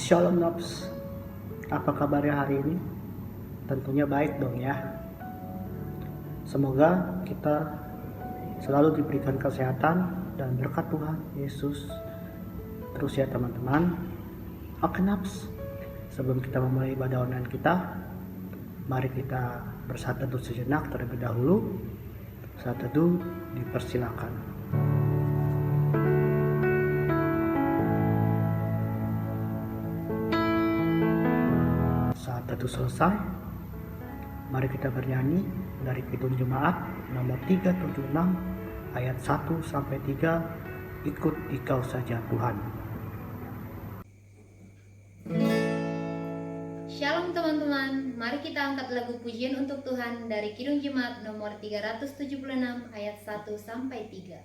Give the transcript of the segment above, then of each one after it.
Shalom Nobs, apa kabarnya hari ini? Tentunya baik dong ya. Semoga kita selalu diberikan kesehatan dan berkat Tuhan Yesus terus ya teman-teman. Oke Nobs, sebelum kita memulai ibadah online kita, mari kita bersatu teduh sejenak terlebih dahulu. Saat teduh dipersilakan. Saat teduh selesai, mari kita bernyanyi dari Kidung Jemaat nomor 376 ayat 1-3, Ikut Engkau saja Tuhan. Shalom teman-teman, mari kita angkat lagu pujian untuk Tuhan dari Kidung Jemaat nomor 376 ayat 1-3.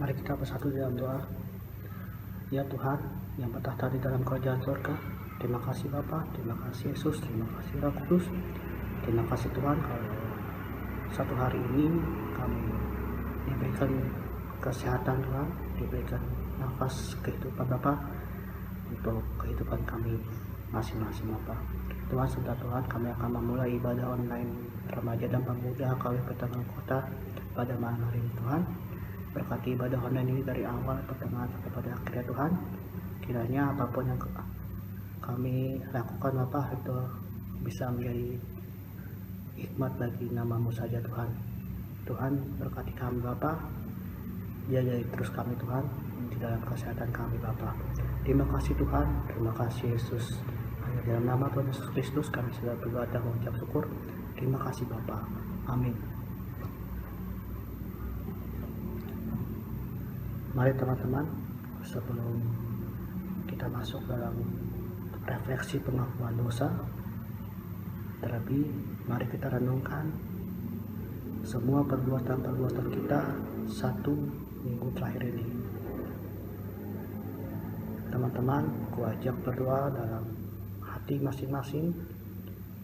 Mari kita bersatu dalam doa. Ya Tuhan yang bertahta di dalam kerajaan surga, terima kasih Bapa, terima kasih Yesus, terima kasih Roh Kudus. Terima kasih Tuhan kalau satu hari ini kami diberikan kesehatan Tuhan, diberikan nafas kehidupan Bapa untuk kehidupan kami masing-masing Bapa. Tuhan, sebentar Tuhan kami akan memulai ibadah online remaja dan pemuda KW Pertengahan Kota pada malam hari ini Tuhan. Berkati ibadah online ini dari awal, pertengahan sampai pada akhirnya Tuhan. Kiranya apapun yang kami lakukan Bapa itu bisa menjadi hikmat bagi nama-Mu saja Tuhan. Tuhan berkati kami Bapa, jaga terus kami Tuhan di dalam kesehatan kami Bapa. Terima kasih Tuhan, terima kasih Yesus. Hanya dalam nama Tuhan Yesus Kristus kami sudah berdoa dan mengucap syukur. Terima kasih Bapa. Amin. Mari teman-teman, sebelum kita masuk dalam refleksi pengakuan dosa, terlebih mari kita renungkan semua perbuatan-perbuatan kita 1 minggu terakhir ini. Teman-teman, ku ajak berdoa dalam hati masing-masing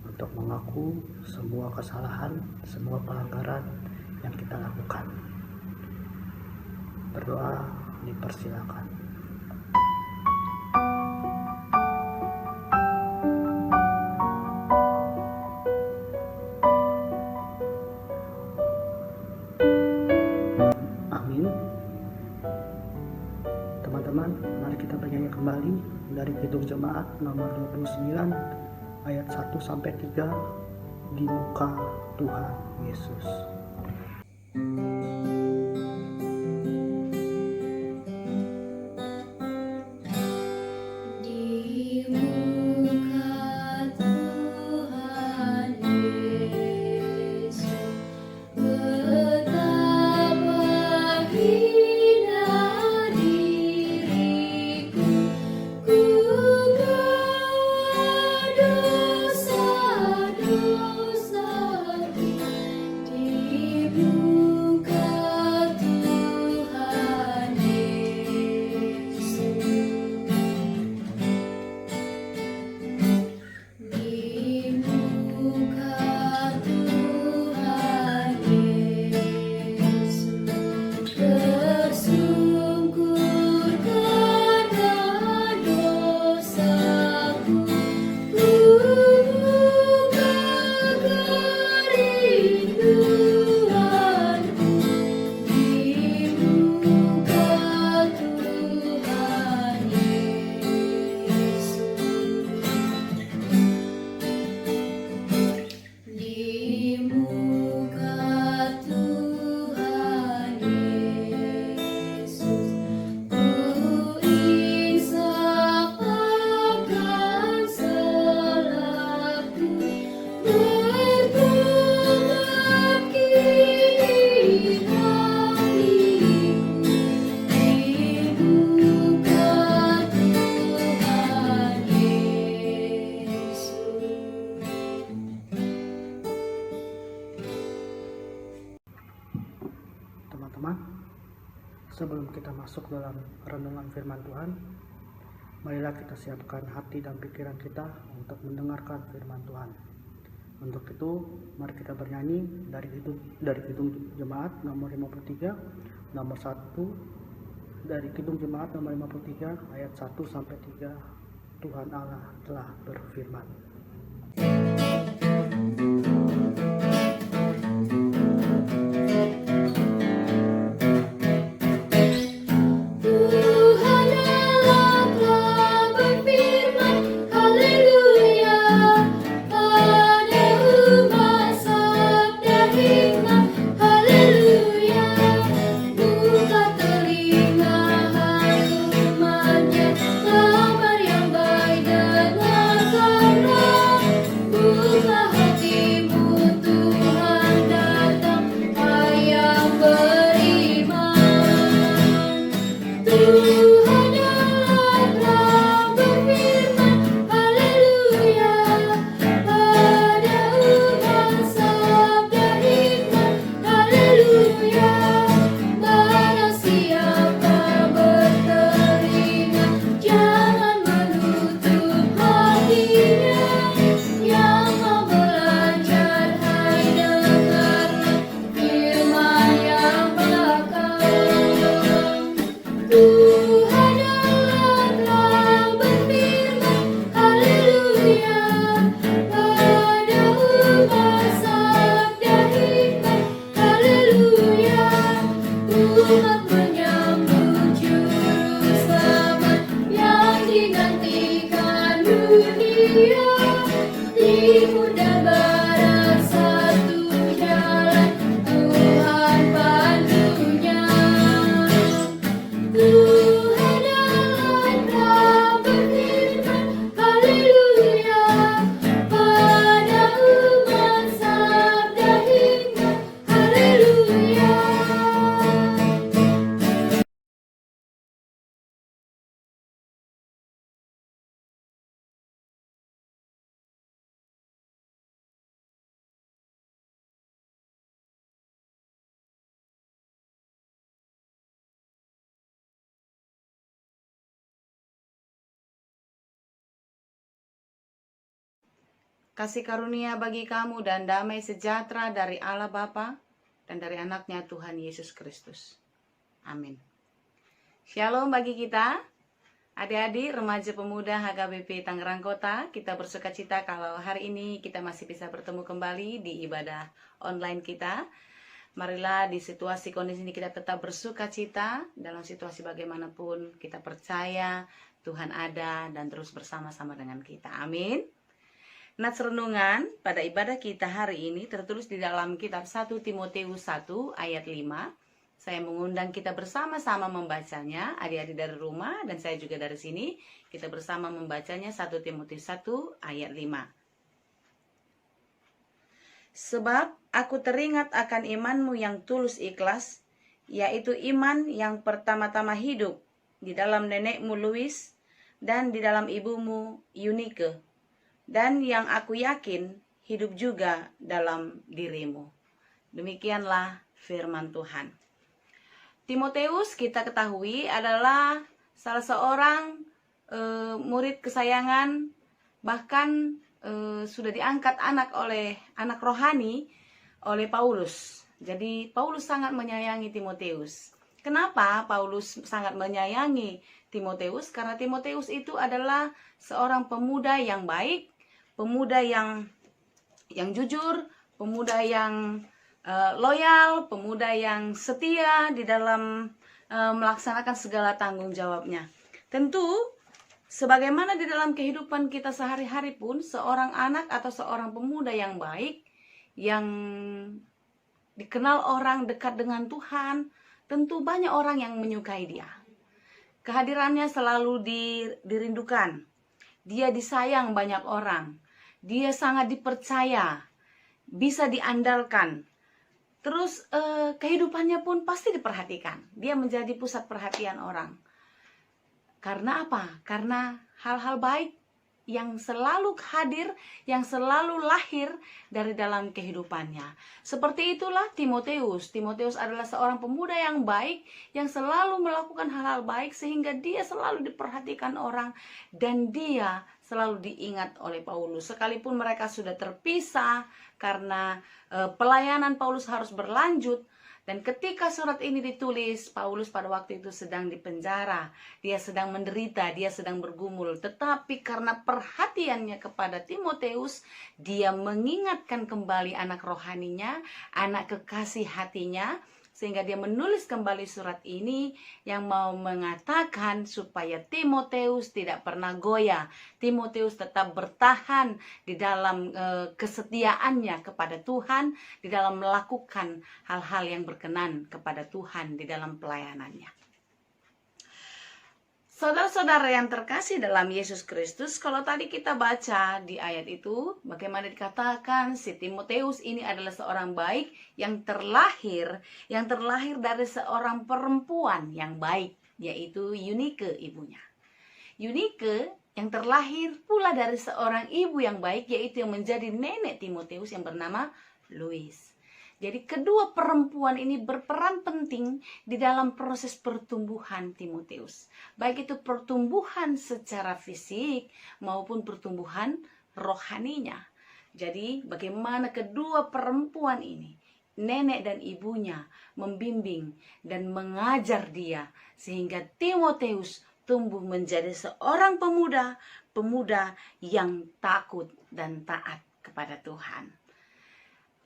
untuk mengaku semua kesalahan, semua pelanggaran yang kita lakukan. Berdoa dipersilakan. Amin. Teman-teman, mari kita bernyanyi kembali dari Kidung Jemaat nomor 29 ayat 1-3, Di Muka Tuhan Yesus. Di muka Tuhan Yesus, betapa hina diriku, ku bawa dosa-dosaku. Di muka Tuhan Yesus, di muka Tuhan Yesus, tersungkur karena dosaku, ku buka kerinduanku. Di muka Tuhan Yesus, di muka Tuhan Yesus, ku insaf akan salahku, bertobat kini hatiku. Di muka Tuhan Yesus. Teman-teman, sebelum kita masuk dalam renungan firman Tuhan, marilah kita siapkan hati dan pikiran kita untuk mendengarkan firman Tuhan. Untuk itu, mari kita bernyanyi dari Kidung Jemaat nomor 53, nomor 1, dari Kidung Jemaat nomor 53 ayat 1 sampai 3. Tuhan Allah telah berfirman. Tuhan Allah telah berfirman, haleluya, pada umat sabda hikmat, haleluya. Buka telinga hai umatnya, kabar yang baik dengarkanlah. Buka hatimu, Tuhan datang, hai yang beriman. Tuhan Allah telah berfirman, haleluya, pada umat sabda hikmat, haleluya. Barang siapa bertelinga, jangan menutup hatinya. Yang mau belajar, hai dengarlah firman yang bakal. Tuhan Allah telah berfirman, haleluya, pada umat sabda hikmat, haleluya. Umat menyambut juru selamat yang dinantikan dunia. Timur dan barat satu jalan, Tuhan pandunya. Tuhan Allah telah berfirman, haleluya, pada umat sabda hikmat, haleluya. Kasih karunia bagi kamu dan damai sejahtera dari Allah Bapa dan dari anaknya Tuhan Yesus Kristus. Amin. Shalom bagi kita, adik-adik remaja pemuda HKBP Tangerang Kota. Kita bersuka cita kalau hari ini kita masih bisa bertemu kembali di ibadah online kita. Marilah di situasi kondisi ini kita tetap bersuka cita. Dalam situasi bagaimanapun kita percaya Tuhan ada dan terus bersama-sama dengan kita. Amin. Nats renungan pada ibadah kita hari ini tertulis di dalam kitab 1 Timoteus 1 ayat 5. Saya mengundang kita bersama-sama membacanya, adik-adik dari rumah dan saya juga dari sini. Kita bersama membacanya 1 Timoteus 1 ayat 5. Sebab aku teringat akan imanmu yang tulus ikhlas, yaitu iman yang pertama-tama hidup di dalam nenekmu Lois dan di dalam ibumu Eunike, dan yang aku yakin hidup juga dalam dirimu. Demikianlah firman Tuhan. Timoteus kita ketahui adalah salah seorang murid kesayangan, bahkan sudah diangkat anak rohani oleh Paulus. Jadi Paulus sangat menyayangi Timoteus. Kenapa Paulus sangat menyayangi Timoteus? Karena Timoteus itu adalah seorang pemuda yang baik, pemuda yang jujur, pemuda yang loyal, pemuda yang setia di dalam melaksanakan segala tanggung jawabnya. Tentu, sebagaimana di dalam kehidupan kita sehari-hari pun, seorang anak atau seorang pemuda yang baik, yang dikenal orang dekat dengan Tuhan, tentu banyak orang yang menyukai dia. Kehadirannya selalu dirindukan. Dia disayang banyak orang. Dia sangat dipercaya, bisa diandalkan. Terus kehidupannya pun pasti diperhatikan. Dia menjadi pusat perhatian orang. Karena apa? Karena hal-hal baik yang selalu hadir, yang selalu lahir dari dalam kehidupannya. Seperti itulah Timoteus. Timoteus adalah seorang pemuda yang baik, yang selalu melakukan hal-hal baik, sehingga dia selalu diperhatikan orang, dan dia selalu diingat oleh Paulus. Sekalipun mereka sudah terpisah, karena pelayanan Paulus harus berlanjut. Dan ketika surat ini ditulis, Paulus pada waktu itu sedang dipenjara. Dia sedang menderita, dia sedang bergumul. Tetapi karena perhatiannya kepada Timoteus, dia mengingatkan kembali anak rohaninya, anak kekasih hatinya, sehingga dia menulis kembali surat ini yang mau mengatakan supaya Timoteus tidak pernah goyah. Timoteus tetap bertahan di dalam kesetiaannya kepada Tuhan, di dalam melakukan hal-hal yang berkenan kepada Tuhan di dalam pelayanannya. Saudara-saudara yang terkasih dalam Yesus Kristus, kalau tadi kita baca di ayat itu, bagaimana dikatakan si Timoteus ini adalah seorang baik yang terlahir dari seorang perempuan yang baik, yaitu Eunike ibunya. Eunike yang terlahir pula dari seorang ibu yang baik, yaitu yang menjadi nenek Timoteus yang bernama Lois. Jadi kedua perempuan ini berperan penting di dalam proses pertumbuhan Timoteus. Baik itu pertumbuhan secara fisik maupun pertumbuhan rohaninya. Jadi bagaimana kedua perempuan ini, nenek dan ibunya, membimbing dan mengajar dia sehingga Timoteus tumbuh menjadi seorang pemuda yang takut dan taat kepada Tuhan.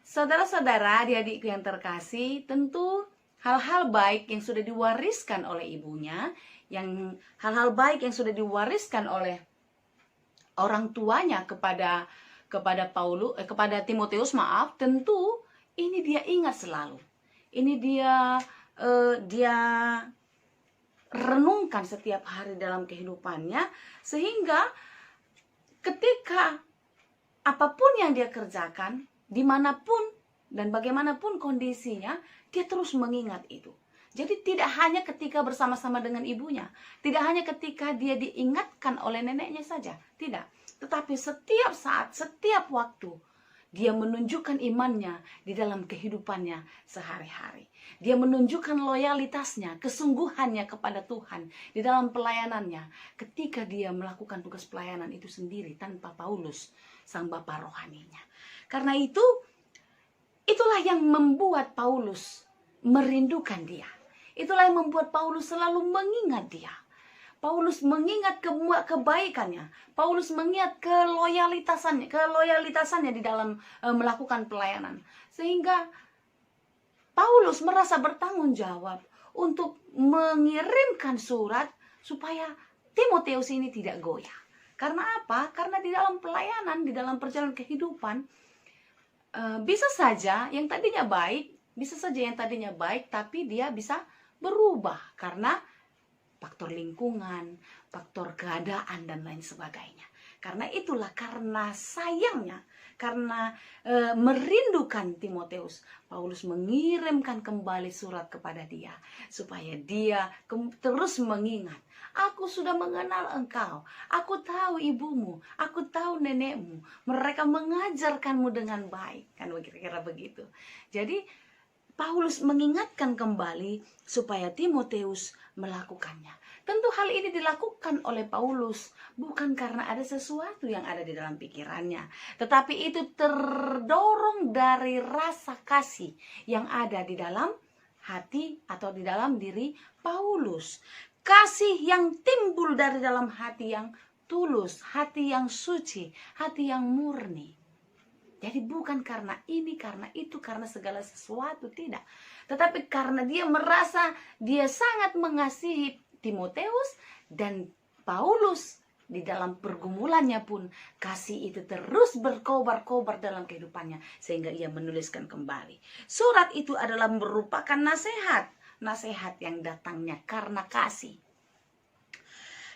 Saudara-saudara, adik-adikku yang terkasih, tentu hal-hal baik yang sudah diwariskan oleh ibunya, hal-hal baik yang sudah diwariskan oleh orang tuanya kepada Timoteus, tentu ini dia ingat selalu. Ini dia renungkan setiap hari dalam kehidupannya, sehingga ketika apapun yang dia kerjakan, dimanapun dan bagaimanapun kondisinya, dia terus mengingat itu. Jadi tidak hanya ketika bersama-sama dengan ibunya, tidak hanya ketika dia diingatkan oleh neneknya saja, tidak. Tetapi setiap saat, setiap waktu, dia menunjukkan imannya di dalam kehidupannya sehari-hari. Dia menunjukkan loyalitasnya, kesungguhannya kepada Tuhan di dalam pelayanannya ketika dia melakukan tugas pelayanan itu sendiri tanpa Paulus, sang bapa rohaninya. Karena itulah yang membuat Paulus merindukan dia. Itulah yang membuat Paulus selalu mengingat dia. Paulus mengingat kebaikannya. Paulus mengingat keloyalitasannya di dalam melakukan pelayanan. Sehingga Paulus merasa bertanggung jawab untuk mengirimkan surat supaya Timoteus ini tidak goyah. Karena apa? Karena di dalam pelayanan, di dalam perjalanan kehidupan, bisa saja yang tadinya baik, tapi dia bisa berubah karena faktor lingkungan, faktor keadaan, dan lain sebagainya. Karena itulah, karena sayangnya, karena merindukan Timoteus, Paulus mengirimkan kembali surat kepada dia, supaya dia terus mengingat, aku sudah mengenal engkau, aku tahu ibumu, aku tahu nenekmu, mereka mengajarkanmu dengan baik, kan kira-kira begitu. Jadi Paulus mengingatkan kembali supaya Timoteus melakukannya. Tentu hal ini dilakukan oleh Paulus bukan karena ada sesuatu yang ada di dalam pikirannya, tetapi itu terdorong dari rasa kasih yang ada di dalam hati atau di dalam diri Paulus. Kasih yang timbul dari dalam hati yang tulus, hati yang suci, hati yang murni. Jadi bukan karena ini, karena itu, karena segala sesuatu, tidak. Tetapi karena dia merasa dia sangat mengasihi Timoteus, dan Paulus di dalam pergumulannya pun kasih itu terus berkobar-kobar dalam kehidupannya, sehingga ia menuliskan kembali. Surat itu adalah merupakan nasihat yang datangnya karena kasih.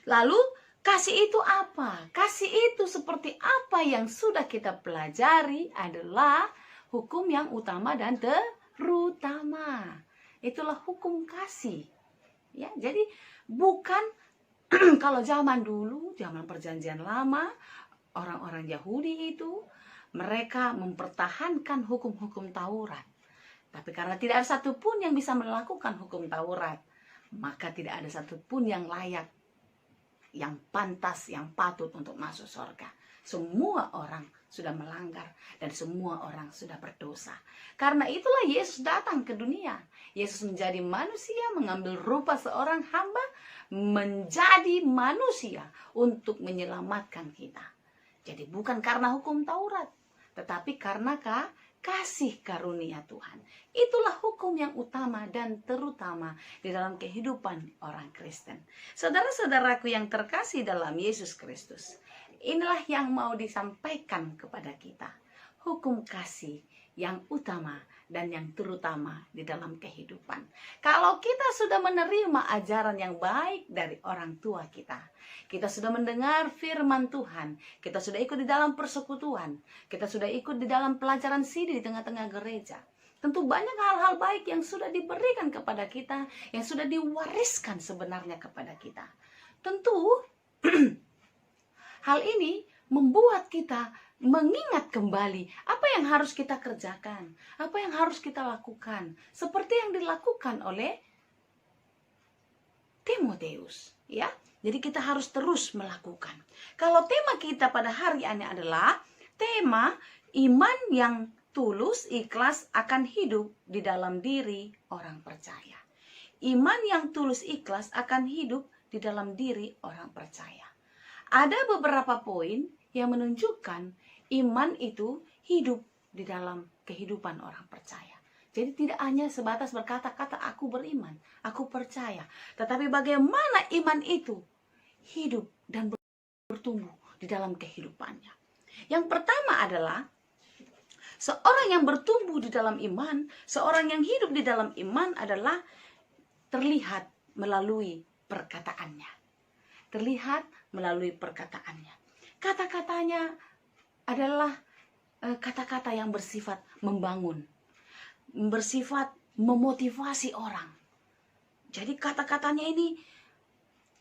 Lalu kasih itu apa? Kasih itu seperti apa yang sudah kita pelajari adalah hukum yang utama dan terutama. Itulah hukum kasih. Ya, jadi bukan kalau zaman dulu, zaman perjanjian lama, orang-orang Yahudi itu mereka mempertahankan hukum-hukum Taurat. Tapi karena tidak ada satupun yang bisa melakukan hukum Taurat, maka tidak ada satupun yang layak, yang pantas, yang patut untuk masuk surga. Semua orang sudah melanggar dan semua orang sudah berdosa. Karena itulah Yesus datang ke dunia. Yesus menjadi manusia, mengambil rupa seorang hamba, menjadi manusia untuk menyelamatkan kita. Jadi bukan karena hukum Taurat, tetapi karena kasih karunia Tuhan. Itulah hukum yang utama dan terutama di dalam kehidupan orang Kristen. Saudara-saudaraku yang terkasih dalam Yesus Kristus, inilah yang mau disampaikan kepada kita. Hukum kasih yang utama dan yang terutama di dalam kehidupan. Kalau kita sudah menerima ajaran yang baik dari orang tua kita, kita sudah mendengar firman Tuhan, kita sudah ikut di dalam persekutuan, kita sudah ikut di dalam pelajaran CD di tengah-tengah gereja. Tentu banyak hal-hal baik yang sudah diberikan kepada kita, yang sudah diwariskan sebenarnya kepada kita. Tentu hal ini membuat kita mengingat kembali apa yang harus kita kerjakan, apa yang harus kita lakukan, seperti yang dilakukan oleh Timoteus, ya. Jadi kita harus terus melakukan. Kalau tema kita pada hari ini adalah tema iman yang tulus, ikhlas akan hidup di dalam diri orang percaya. Iman yang tulus, ikhlas akan hidup di dalam diri orang percaya. Ada beberapa poin yang menunjukkan iman itu hidup di dalam kehidupan orang percaya. Jadi tidak hanya sebatas berkata-kata aku beriman, aku percaya. Tetapi bagaimana iman itu hidup dan bertumbuh di dalam kehidupannya. Yang pertama adalah seorang yang bertumbuh di dalam iman, seorang yang hidup di dalam iman adalah terlihat melalui perkataannya. Terlihat melalui perkataannya. Kata-katanya adalah kata-kata yang bersifat membangun, bersifat memotivasi orang. Jadi kata-katanya ini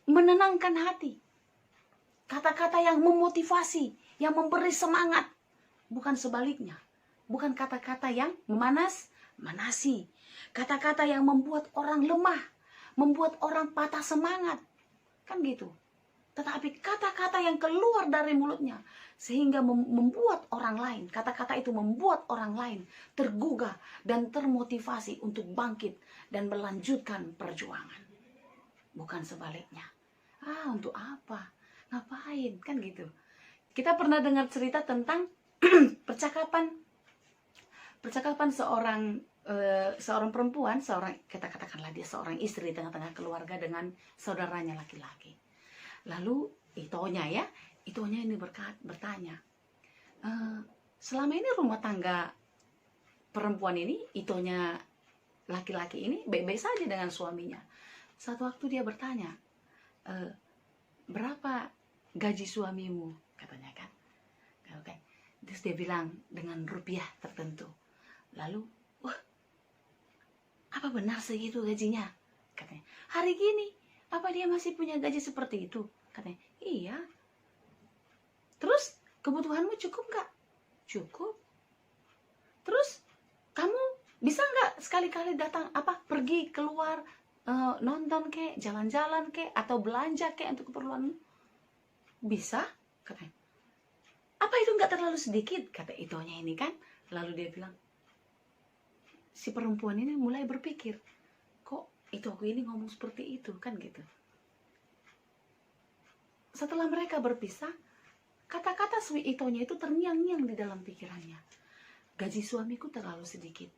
menenangkan hati. Kata-kata yang memotivasi, yang memberi semangat. Bukan sebaliknya. Bukan kata-kata yang manasi. Kata-kata yang membuat orang lemah, membuat orang patah semangat. Kan gitu. Tetapi kata-kata yang keluar dari mulutnya sehingga membuat orang lain, kata-kata itu membuat orang lain tergugah dan termotivasi untuk bangkit dan melanjutkan perjuangan. Bukan sebaliknya. Untuk apa? Ngapain? Kan gitu. Kita pernah dengar cerita tentang percakapan seorang perempuan, kita katakanlah dia seorang istri di tengah-tengah keluarga dengan saudaranya laki-laki. Lalu itonya ya, itunya ini bertanya, selama ini rumah tangga perempuan ini, itunya laki-laki ini baik-baik saja dengan suaminya. Satu waktu dia bertanya, berapa gaji suamimu, katanya kan. Oke. Terus dia bilang dengan rupiah tertentu. Lalu, apa benar segitu gajinya? Katanya, hari gini, apa dia masih punya gaji seperti itu? Katanya, iya. Terus, kebutuhanmu cukup nggak? Cukup. Terus, kamu bisa nggak sekali-kali datang, pergi keluar, nonton kek, jalan-jalan kek, atau belanja kek untuk keperluanmu? Bisa, katanya. Apa itu nggak terlalu sedikit? Kata itunya ini kan. Lalu dia bilang, si perempuan ini mulai berpikir, kok itu aku ini ngomong seperti itu kan gitu. Setelah mereka berpisah, kata-kata itonya itu terngiang-ngiang di dalam pikirannya. Gaji suamiku terlalu sedikit.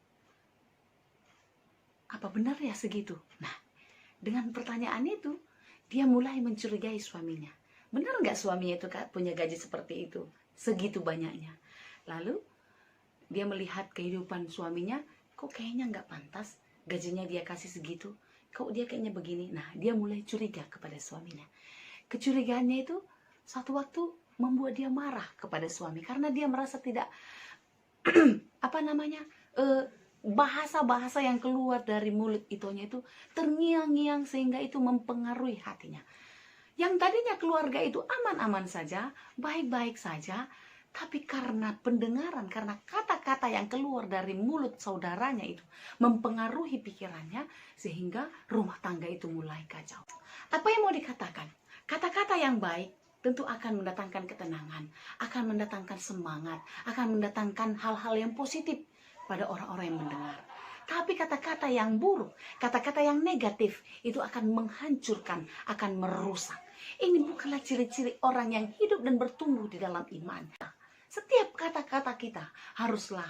Apa benar ya segitu? Nah, dengan pertanyaan itu, dia mulai mencurigai suaminya. Benar nggak suaminya itu punya gaji seperti itu? Segitu banyaknya. Lalu, dia melihat kehidupan suaminya, kok kayaknya nggak pantas. Gajinya dia kasih segitu. Kok dia kayaknya begini? Nah, dia mulai curiga kepada suaminya. Kecurigaannya itu, satu waktu membuat dia marah kepada suami. Karena dia merasa tidak bahasa-bahasa yang keluar dari mulut itunya itu terngiang-ngiang sehingga itu mempengaruhi hatinya. Yang tadinya keluarga itu aman-aman saja, baik-baik saja, tapi karena pendengaran, karena kata-kata yang keluar dari mulut saudaranya itu mempengaruhi pikirannya sehingga rumah tangga itu mulai kacau. Apa yang mau dikatakan? Kata-kata yang baik tentu akan mendatangkan ketenangan, akan mendatangkan semangat, akan mendatangkan hal-hal yang positif pada orang-orang yang mendengar. Tapi kata-kata yang buruk, kata-kata yang negatif, itu akan menghancurkan, akan merusak. Ini bukanlah ciri-ciri orang yang hidup dan bertumbuh di dalam iman. Setiap kata-kata kita haruslah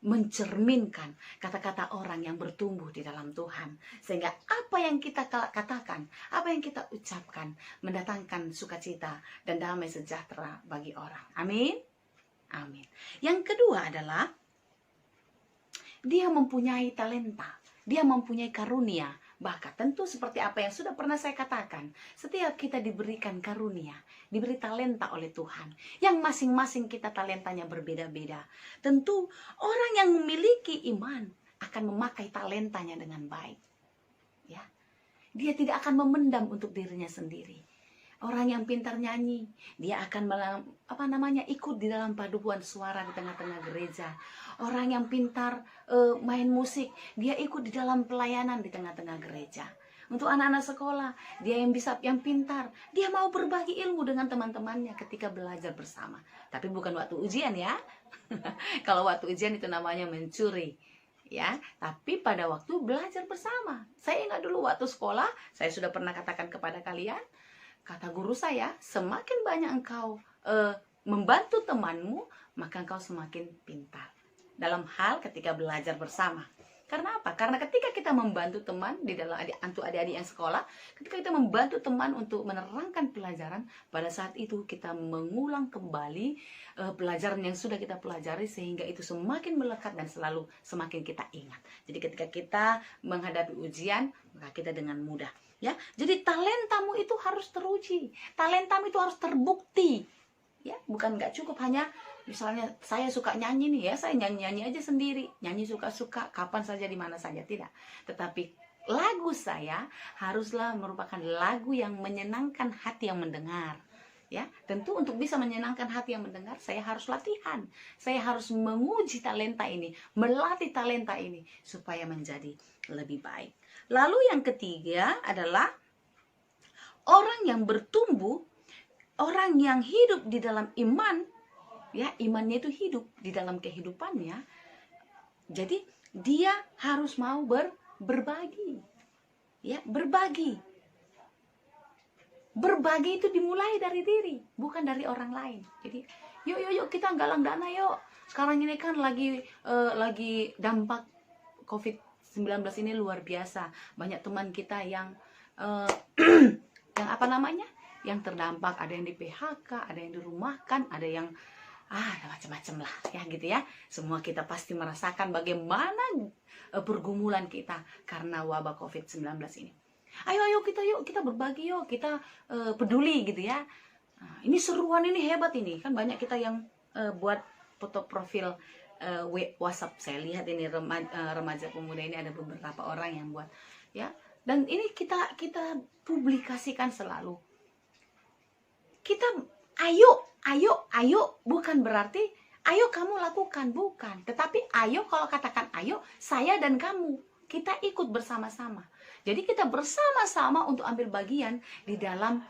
mencerminkan kata-kata orang yang bertumbuh di dalam Tuhan. Sehingga apa yang kita katakan, apa yang kita ucapkan, mendatangkan sukacita dan damai sejahtera bagi orang. Amin. Amin. Yang kedua adalah, dia mempunyai talenta, dia mempunyai karunia. Bahkan tentu seperti apa yang sudah pernah saya katakan, setiap kita diberikan karunia, diberi talenta oleh Tuhan, yang masing-masing kita talentanya berbeda-beda. Tentu orang yang memiliki iman akan memakai talentanya dengan baik. Ya, dia tidak akan memendam untuk dirinya sendiri. Orang yang pintar nyanyi, dia akan ikut di dalam paduan suara di tengah-tengah gereja. Orang yang pintar main musik, dia ikut di dalam pelayanan di tengah-tengah gereja. Untuk anak-anak sekolah, dia yang pintar, dia mau berbagi ilmu dengan teman-temannya ketika belajar bersama. Tapi bukan waktu ujian ya. Kalau waktu ujian itu namanya mencuri. Ya, tapi pada waktu belajar bersama. Saya ingat dulu waktu sekolah, saya sudah pernah katakan kepada kalian, kata guru saya, semakin banyak engkau membantu temanmu, maka engkau semakin pintar. Dalam hal ketika belajar bersama. Karena apa? Karena ketika kita membantu teman di dalam adik-adik yang sekolah, ketika kita membantu teman untuk menerangkan pelajaran, pada saat itu kita mengulang kembali pelajaran yang sudah kita pelajari sehingga itu semakin melekat dan selalu semakin kita ingat. Jadi ketika kita menghadapi ujian, maka kita dengan mudah. Ya, jadi talentamu itu harus teruji, talentamu itu harus terbukti, ya, bukan nggak cukup hanya misalnya saya suka nyanyi nih ya, saya nyanyi aja sendiri, nyanyi suka-suka, kapan saja di mana saja, tidak. Tetapi lagu saya haruslah merupakan lagu yang menyenangkan hati yang mendengar. Ya, tentu untuk bisa menyenangkan hati yang mendengar, saya harus latihan, saya harus menguji talenta ini, melatih talenta ini supaya menjadi lebih baik. Lalu yang ketiga adalah orang yang bertumbuh, orang yang hidup di dalam iman, ya, imannya itu hidup di dalam kehidupannya. Jadi dia harus mau berbagi, ya, berbagi. Berbagi itu dimulai dari diri, bukan dari orang lain. Jadi yuk kita galang dana yuk. Sekarang ini kan lagi dampak COVID-19 ini luar biasa. Banyak teman kita yang yang terdampak, ada yang di PHK, ada yang dirumahkan, ada yang ada macam-macam lah ya gitu ya. Semua kita pasti merasakan bagaimana pergumulan kita karena wabah COVID-19 ini. Ayo kita berbagi yuk, kita peduli gitu ya. Nah, ini seruan, ini hebat ini. Kan banyak kita yang buat foto profil WhatsApp. Saya lihat ini remaja pemuda ini ada beberapa orang yang buat ya. Dan ini kita publikasikan selalu. Kita ayo bukan berarti ayo kamu lakukan, bukan. Tetapi ayo, kalau katakan ayo, saya dan kamu, kita ikut bersama-sama. Jadi kita bersama-sama untuk ambil bagian di dalam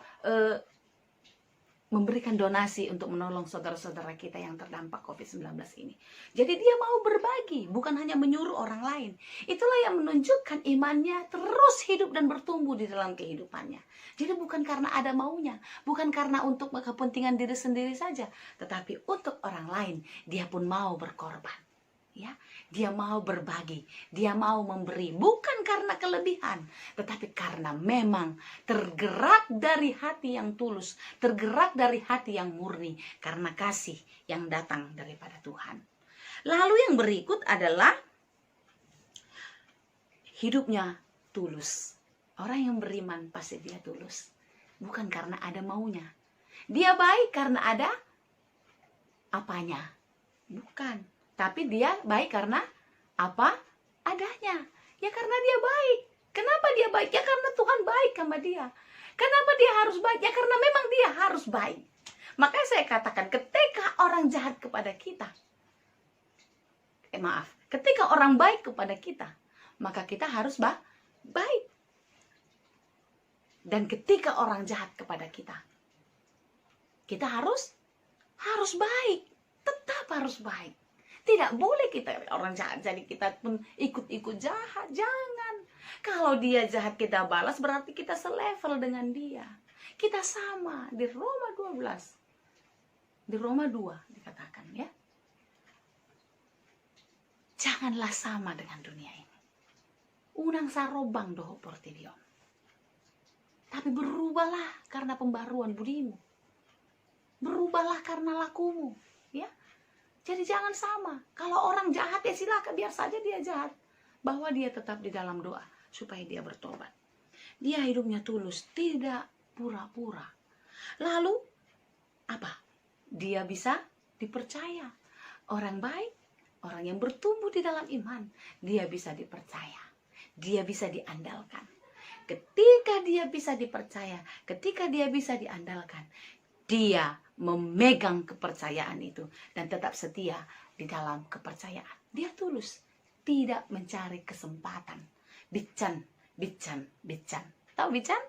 memberikan donasi untuk menolong saudara-saudara kita yang terdampak COVID-19 ini. Jadi dia mau berbagi, bukan hanya menyuruh orang lain. Itulah yang menunjukkan imannya terus hidup dan bertumbuh di dalam kehidupannya. Jadi bukan karena ada maunya, bukan karena untuk kepentingan diri sendiri saja, tetapi untuk orang lain dia pun mau berkorban. Ya, dia mau berbagi, dia mau memberi, bukan karena kelebihan, tetapi karena memang tergerak dari hati yang tulus, tergerak dari hati yang murni, karena kasih yang datang daripada Tuhan. Lalu yang berikut adalah hidupnya tulus. Orang yang beriman pasti dia tulus, bukan karena ada maunya. Dia baik karena ada apanya, bukan. Tapi dia baik karena apa adanya. Ya karena dia baik. Kenapa dia baik? Ya karena Tuhan baik sama dia. Kenapa dia harus baik? Ya karena memang dia harus baik. Makanya saya katakan ketika orang jahat kepada kita, ketika orang baik kepada kita, maka kita harus baik. Dan ketika orang jahat kepada kita, kita harus baik. Tetap harus baik. Tidak boleh kita orang jahat jadi kita pun ikut-ikut jahat. Jangan. Kalau dia jahat kita balas, berarti kita selevel dengan dia. Kita sama. Di Roma 12. Di Roma 2 dikatakan ya. Janganlah sama dengan dunia ini. Unang sarobang doho portidion. Tapi berubahlah karena pembaruan budimu. Berubahlah karena lakumu. Ya. Jadi jangan sama. Kalau orang jahat ya silakan, biar saja dia jahat. Bahwa dia tetap di dalam doa supaya dia bertobat. Dia hidupnya tulus, tidak pura-pura. Lalu apa? Dia bisa dipercaya. Orang baik, orang yang bertumbuh di dalam iman, dia bisa dipercaya. Dia bisa diandalkan. Ketika dia bisa dipercaya, ketika dia bisa diandalkan, dia memegang kepercayaan itu dan tetap setia di dalam kepercayaan. Dia tulus, tidak mencari kesempatan. Bican. Tahu bican?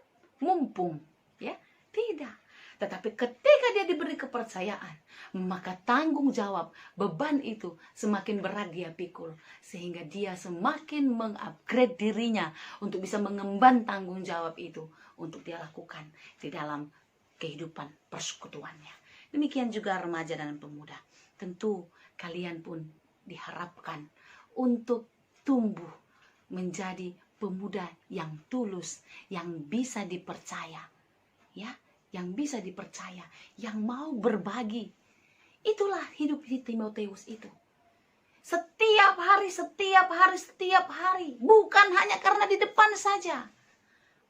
Mumpung, ya? Tidak. Tetapi ketika dia diberi kepercayaan, maka tanggung jawab, beban itu semakin berat dia pikul. Sehingga dia semakin mengupgrade dirinya untuk bisa mengemban tanggung jawab itu untuk dia lakukan di dalam kehidupan persekutuannya. Demikian juga remaja dan pemuda. Tentu kalian pun diharapkan untuk tumbuh menjadi pemuda yang tulus, yang bisa dipercaya. Ya, yang bisa dipercaya, yang mau berbagi. Itulah hidup di Timotius itu. Setiap hari, bukan hanya karena di depan saja.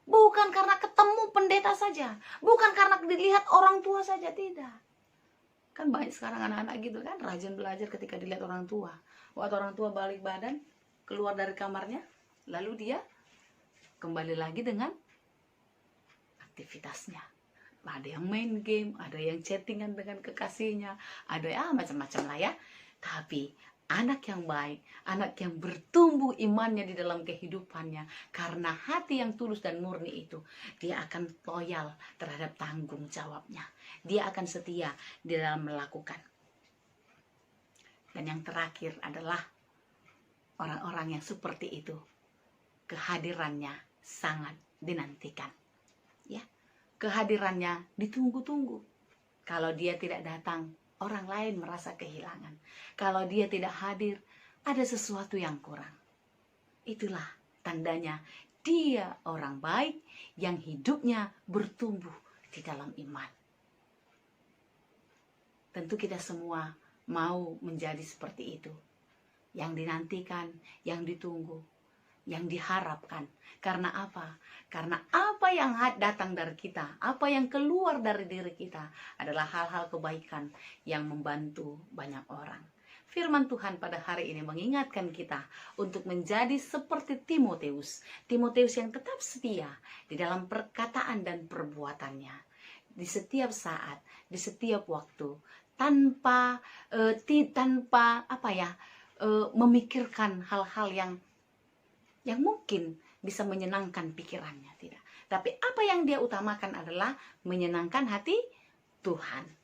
Bukan karena ketemu pendeta saja. Bukan karena dilihat orang tua saja, tidak. Kan banyak sekarang anak-anak gitu kan, rajin belajar ketika dilihat orang tua. Waktu orang tua balik badan, keluar dari kamarnya, lalu dia kembali lagi dengan aktivitasnya. Ada yang main game, ada yang chattingan dengan kekasihnya, ada macam-macam lah ya. Tapi anak yang baik, anak yang bertumbuh imannya di dalam kehidupannya, karena hati yang tulus dan murni itu, dia akan loyal terhadap tanggung jawabnya. Dia akan setia di dalam melakukan. Dan yang terakhir adalah orang-orang yang seperti itu, kehadirannya sangat dinantikan. Ya, kehadirannya ditunggu-tunggu. Kalau dia tidak datang, orang lain merasa kehilangan. Kalau dia tidak hadir, ada sesuatu yang kurang. Itulah tandanya dia orang baik yang hidupnya bertumbuh di dalam iman. Tentu kita semua mau menjadi seperti itu. Yang dinantikan, yang ditunggu, yang diharapkan. Karena apa? Karena apa yang datang dari kita, apa yang keluar dari diri kita adalah hal-hal kebaikan yang membantu banyak orang. Firman Tuhan pada hari ini mengingatkan kita untuk menjadi seperti Timotius. Timotius yang tetap setia di dalam perkataan dan perbuatannya. Di setiap saat, di setiap waktu, tanpa memikirkan hal-hal yang mungkin bisa menyenangkan pikirannya, tidak. Tapi apa yang dia utamakan adalah menyenangkan hati Tuhan.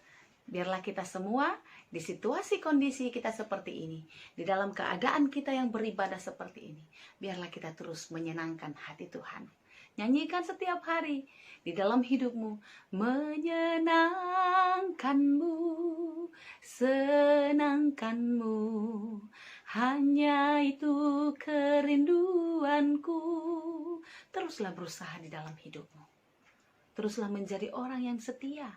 Biarlah kita semua di situasi kondisi kita seperti ini, di dalam keadaan kita yang beribadah seperti ini, biarlah kita terus menyenangkan hati Tuhan. Nyanyikan setiap hari di dalam hidupmu, menyenangkanmu, senangkanmu, hanya itu kerinduanku. Teruslah berusaha di dalam hidupmu. Teruslah menjadi orang yang setia,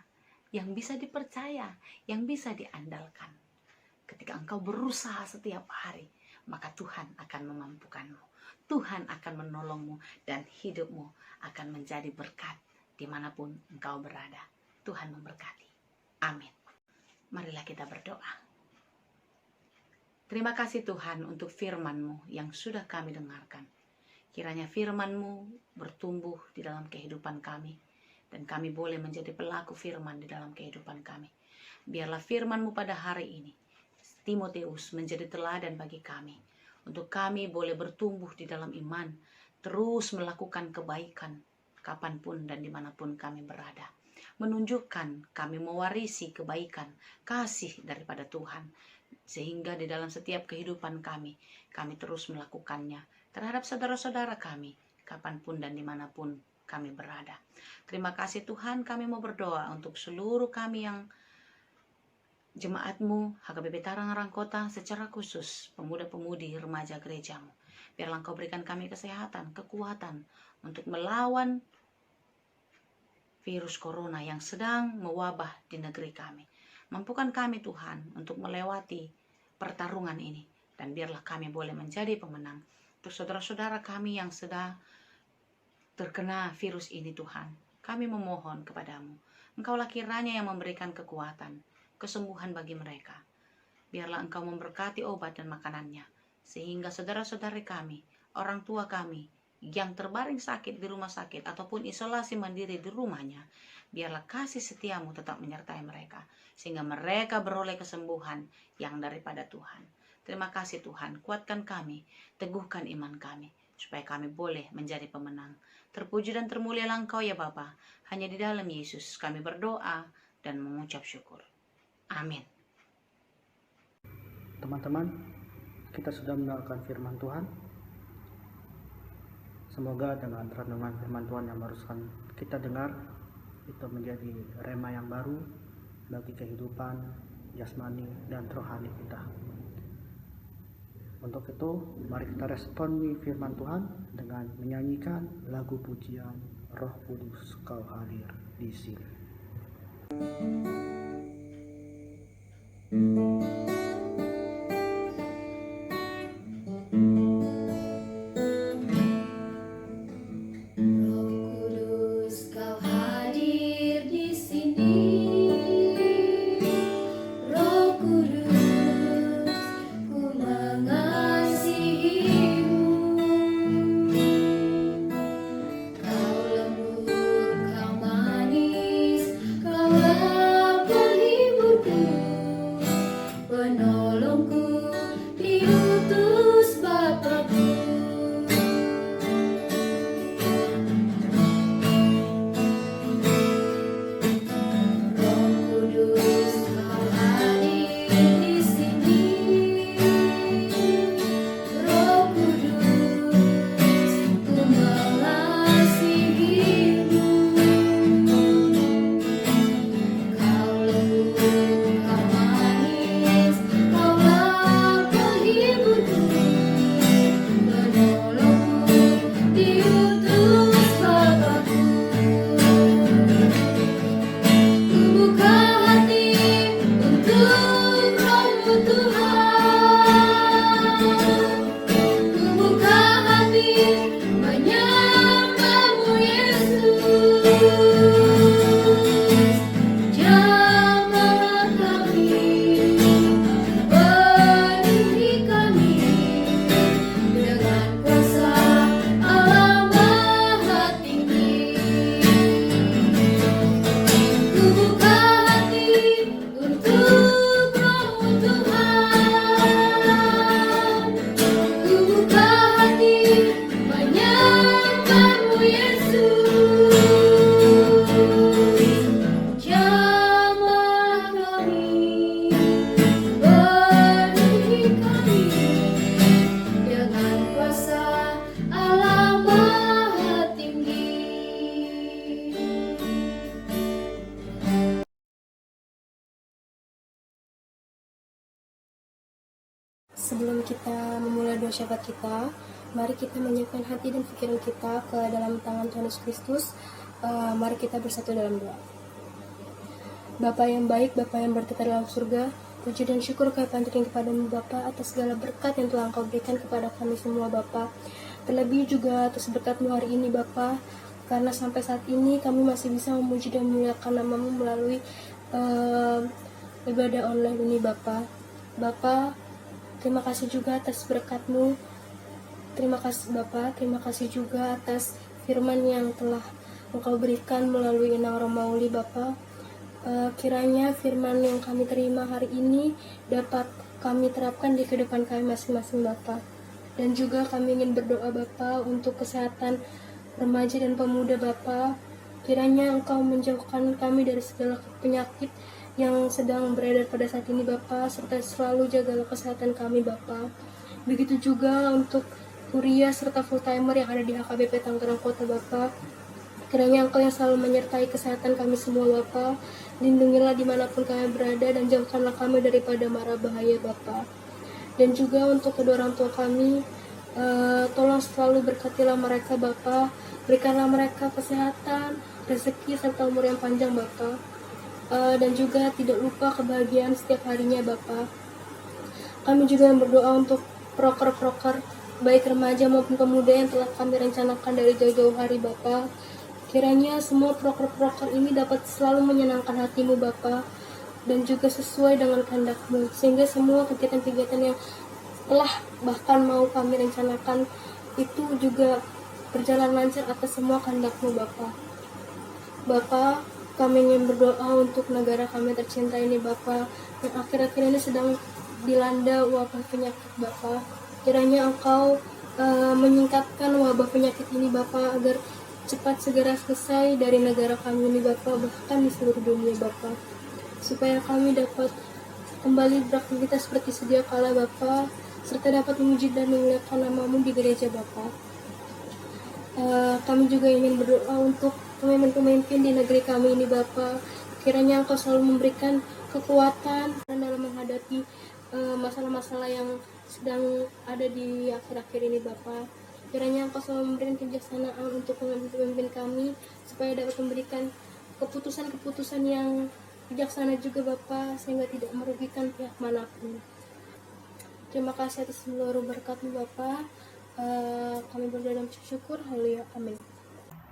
yang bisa dipercaya, yang bisa diandalkan. Ketika engkau berusaha setiap hari, maka Tuhan akan memampukanmu. Tuhan akan menolongmu dan hidupmu akan menjadi berkat dimanapun engkau berada. Tuhan memberkati. Amin. Marilah kita berdoa. Terima kasih Tuhan untuk firman-Mu yang sudah kami dengarkan. Kiranya firman-Mu bertumbuh di dalam kehidupan kami, dan kami boleh menjadi pelaku firman di dalam kehidupan kami. Biarlah firman-Mu pada hari ini, Timotius, menjadi teladan bagi kami, untuk kami boleh bertumbuh di dalam iman, terus melakukan kebaikan, kapanpun dan dimanapun kami berada. Menunjukkan kami mewarisi kebaikan, kasih daripada Tuhan, sehingga di dalam setiap kehidupan kami terus melakukannya terhadap saudara-saudara kami, kapanpun dan dimanapun kami berada. Terima kasih Tuhan, kami mau berdoa untuk seluruh kami yang jemaat-Mu, HKBP Tarangerang Kota, secara khusus pemuda-pemudi remaja gereja-Mu. Biarlah Engkau berikan kami kesehatan, kekuatan untuk melawan virus corona yang sedang mewabah di negeri kami. Mampukan kami Tuhan untuk melewati pertarungan ini, dan biarlah kami boleh menjadi pemenang. Untuk saudara-saudara kami yang sedang terkena virus ini Tuhan, kami memohon kepadamu, Engkaulah kiranya yang memberikan kekuatan, kesembuhan bagi mereka. Biarlah Engkau memberkati obat dan makanannya, sehingga saudara-saudari kami, orang tua kami yang terbaring sakit di rumah sakit ataupun isolasi mandiri di rumahnya, biarlah kasih setiamu tetap menyertai mereka, sehingga mereka beroleh kesembuhan yang daripada Tuhan. Terima kasih Tuhan, kuatkan kami, teguhkan iman kami, supaya kami boleh menjadi pemenang. Terpuji dan termulialah Engkau ya Bapa. Hanya di dalam Yesus kami berdoa dan mengucap syukur. Amin. Teman-teman, kita sudah mendengarkan firman Tuhan. Semoga dengan renungan firman Tuhan yang barusan kita dengar, itu menjadi rema yang baru bagi kehidupan jasmani dan rohani kita. Untuk itu, mari kita responi firman Tuhan dengan menyanyikan lagu pujian Roh Kudus Kau hadir di sini. Kau sebelum kita memulai doa syafaat kita, mari kita menyiapkan hati dan pikiran kita ke dalam tangan Tuhan Yesus Kristus. Mari kita bersatu dalam doa. Bapa yang baik, Bapa yang bertata dalam surga, puji dan syukur kami panjatkan kepadamu Bapa atas segala berkat yang telah Engkau berikan kepada kami semua Bapa. Terlebih juga atas berkat-Mu hari ini Bapa, karena sampai saat ini kami masih bisa memuji dan memuliakan nama-Mu melalui ibadah online ini Bapa. Bapa, terima kasih juga atas berkat-Mu. Terima kasih Bapa, terima kasih juga atas firman yang telah Engkau berikan melalui Inang Romauli Bapa. Kiranya firman yang kami terima hari ini dapat kami terapkan di kehidupan kami masing-masing Bapa. Dan juga kami ingin berdoa Bapa untuk kesehatan remaja dan pemuda Bapa. Kiranya Engkau menjauhkan kami dari segala penyakit yang sedang beredar pada saat ini Bapa, serta selalu jagalah kesehatan kami Bapa. Begitu juga untuk kuliah serta full timer yang ada di HKBP Tangerang Kota Bapa. Kiranya Engkau yang selalu menyertai kesehatan kami semua Bapa. Lindungilah dimanapun kami berada dan jauhkanlah kami daripada mara bahaya Bapa. Dan juga untuk kedua orang tua kami, tolong selalu berkatilah mereka Bapa. Berikanlah mereka kesehatan, rezeki serta umur yang panjang Bapa. Dan juga tidak lupa kebahagiaan setiap harinya Bapa. Kami juga berdoa untuk proker-proker baik remaja maupun pemuda yang telah kami rencanakan dari jauh-jauh hari Bapa. Kiranya semua proker-proker ini dapat selalu menyenangkan hati-Mu Bapa, dan juga sesuai dengan kehendak-Mu, sehingga semua kegiatan-kegiatan yang telah bahkan mau kami rencanakan itu juga berjalan lancar atas semua kehendak-Mu Bapa. Bapa, kami ingin berdoa untuk negara kami tercinta ini Bapa, yang akhir-akhir ini sedang dilanda wabah penyakit Bapa. Kiranya Engkau menyingkatkan wabah penyakit ini Bapa, agar cepat segera selesai dari negara kami ini Bapa, bahkan di seluruh dunia Bapa, supaya kami dapat kembali beraktivitas seperti sedia kala Bapa, serta dapat memuji dan memuliakan nama-Mu di gereja Bapa. Kami juga ingin berdoa untuk pemimpin-pemimpin di negeri kami ini Bapa. Kiranya Engkau selalu memberikan kekuatan dalam menghadapi masalah-masalah yang sedang ada di akhir-akhir ini Bapa. Kiranya Engkau selalu memberikan kebijaksanaan untuk pemimpin kami, supaya dapat memberikan keputusan-keputusan yang bijaksana juga Bapa, sehingga tidak merugikan pihak manapun. Terima kasih atas seluruh berkat-Mu Bapa. Kami berdoa dan bersyukur. Haleluya. Amin.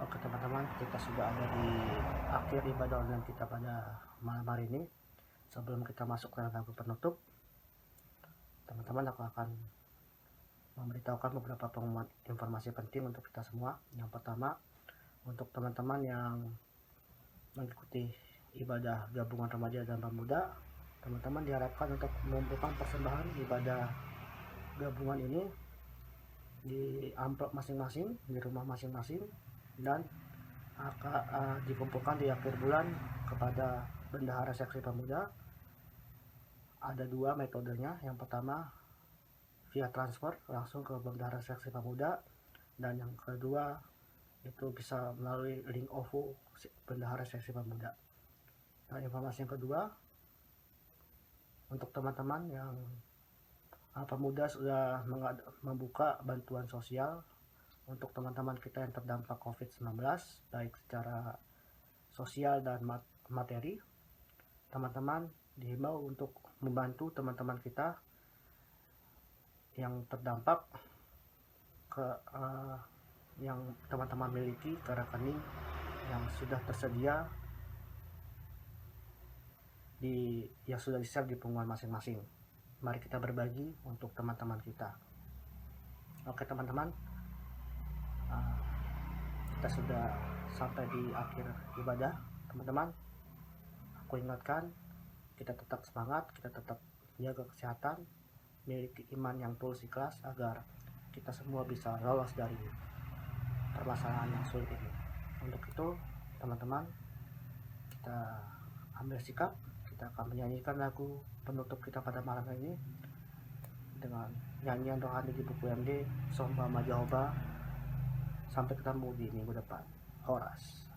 Oke teman-teman, kita sudah ada di akhir ibadah online kita pada malam hari ini. Sebelum kita masuk ke lagu penutup, teman-teman aku akan memberitahukan beberapa pengumuman informasi penting untuk kita semua. Yang pertama, untuk teman-teman yang mengikuti ibadah gabungan remaja dan pemuda, teman-teman diharapkan untuk mengumpulkan persembahan ibadah gabungan ini di amplop masing-masing, di rumah masing-masing, dan akan dikumpulkan di akhir bulan kepada bendahara seksi pemuda. Ada dua metodenya. Yang pertama via transfer langsung ke bendahara seksi pemuda, dan yang kedua itu bisa melalui link OVO bendahara seksi pemuda. Dan informasi yang kedua, untuk teman-teman yang pemuda sudah membuka bantuan sosial untuk teman-teman kita yang terdampak COVID-19, baik secara sosial dan materi. Teman-teman dihimbau untuk membantu teman-teman kita yang terdampak yang teman-teman miliki ke rekening yang sudah tersedia yang sudah di-share di pengumuman masing-masing. Mari kita berbagi untuk teman-teman kita. Oke teman-teman, kita sudah sampai di akhir ibadah. Teman-teman, aku ingatkan, kita tetap semangat, kita tetap jaga kesehatan, miliki iman yang tulus ikhlas, agar kita semua bisa lolos dari permasalahan yang sulit ini. Untuk itu teman-teman, kita ambil sikap. Kita akan menyanyikan lagu penutup kita pada malam ini dengan nyanyian rohani di buku MD Somba Majahoba. Sampai ketemu di minggu depan. Horas.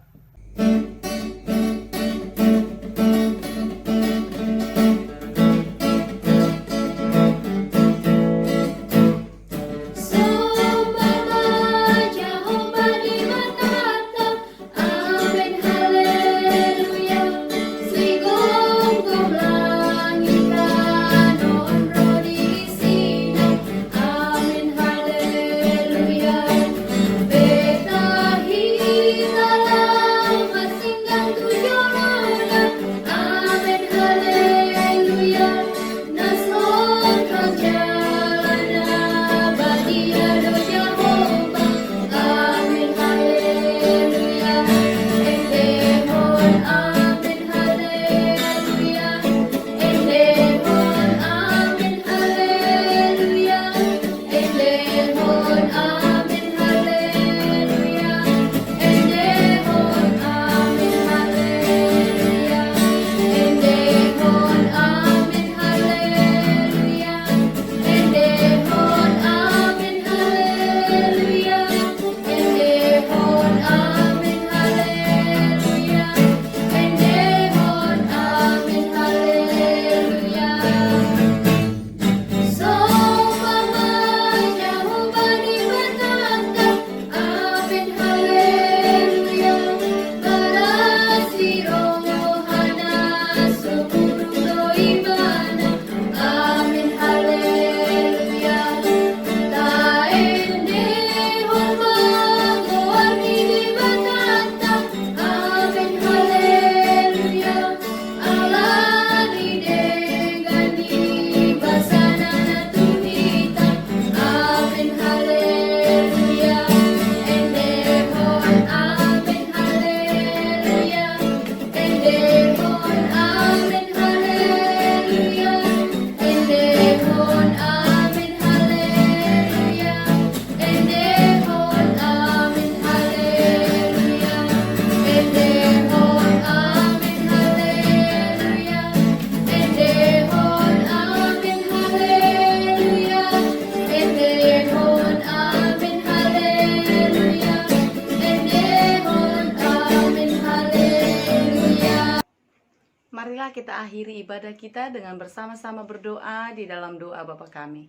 kita akhiri ibadah kita dengan bersama-sama berdoa di dalam doa Bapa kami.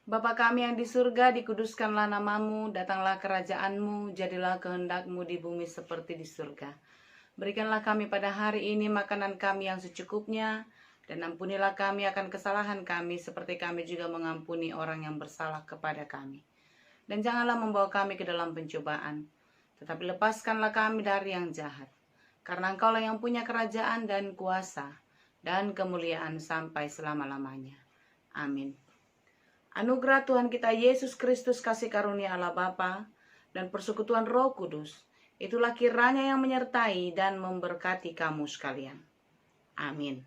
Bapa kami yang di surga, dikuduskanlah namamu, datanglah kerajaanmu, jadilah kehendakmu di bumi seperti di surga. Berikanlah kami pada hari ini makanan kami yang secukupnya, dan ampunilah kami akan kesalahan kami seperti kami juga mengampuni orang yang bersalah kepada kami. Dan janganlah membawa kami ke dalam pencobaan, tetapi lepaskanlah kami dari yang jahat. Karena Engkaulah yang punya kerajaan dan kuasa dan kemuliaan sampai selama-lamanya. Amin. Anugerah Tuhan kita Yesus Kristus, kasih karunia Allah Bapa, dan persekutuan Roh Kudus, itulah kiranya yang menyertai dan memberkati kamu sekalian. Amin.